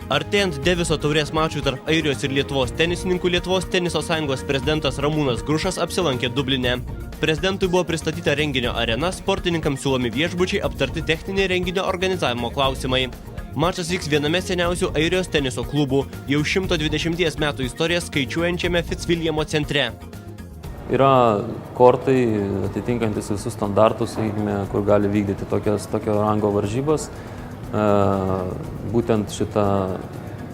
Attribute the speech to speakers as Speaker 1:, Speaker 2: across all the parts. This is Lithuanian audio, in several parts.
Speaker 1: Artėjant Deviso taurės mačui tarp Airijos ir Lietuvos tenisininkų, Lietuvos teniso sąjungos prezidentas Ramūnas Grušas apsilankė Dubline. Prezidentui buvo pristatyta renginio arena, sportininkams siūlomi viešbučiai, aptarti techniniai renginio organizavimo klausimai. Mačas vyks viename seniausių Airijos teniso klubų, jau 120 metų istoriją skaičiuojančiame Fitzwilliamo centre.
Speaker 2: Yra kortai atitinkantis visus standartus, kur gali vykdyti tokio rango varžybas. Būtent šita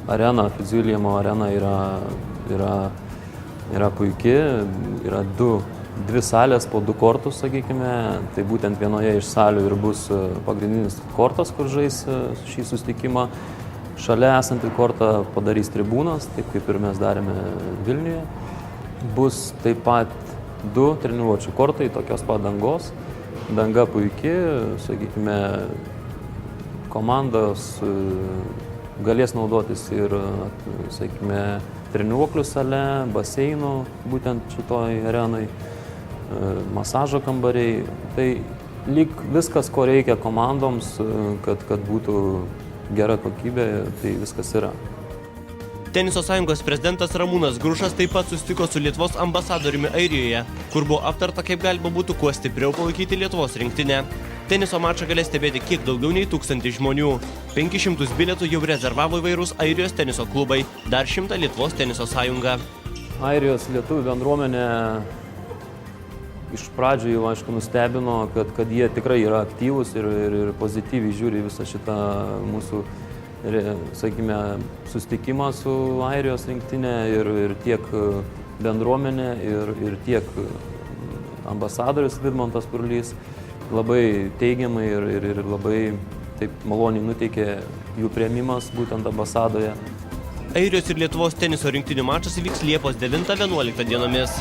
Speaker 2: arena, Fitzwilliamo arena yra puikiai, yra dvi salės po 2 kortus, sakykime, tai būtent vienoje iš salių ir bus pagrindinis kortas, kur žais šį susitikimą. Šalia esantį kortą padarys tribūnas, taip kaip ir mes darėme Vilniuje. Bus taip pat 2 treniruočių kortai, tokios pat dangos. Danga puikiai, sakykime, komandos galės naudotis ir, sakykime, treniruoklių sale, baseinų, būtent šitoj arenai, masažo kambariai. Tai lyg viskas, ko reikia komandoms, kad būtų gera kokybė, tai viskas yra.
Speaker 1: Teniso sąjungos prezidentas Ramūnas Grušas taip pat susitiko su Lietuvos ambasadoriumi Airijoje, kur buvo aptarta, kaip galima būtų kuo stipriau palaikyti Lietuvos rinktinę. Teniso mačą galės stebėti kiek daugiau nei 1000 žmonių. 500 bilietų jau rezervavo įvairūs Airijos teniso klubai, dar 100 Lietuvos teniso sąjunga.
Speaker 2: Airijos lietuvių bendruomenė iš pradžių jau, aišku, nustebino, kad jie tikrai yra aktyvūs ir pozityviai žiūri visą šitą mūsų, sakykime, susitikimą su Airijos rinktinė ir tiek bendruomenė ir tiek ambasadorius Vidmantas Purlys labai teigiamai ir labai taip maloniai nuteikė jų priėmimas būtent ambasadoje.
Speaker 1: Airijos ir Lietuvos teniso rinktinių mačas vyks Liepos 9-11 dienomis.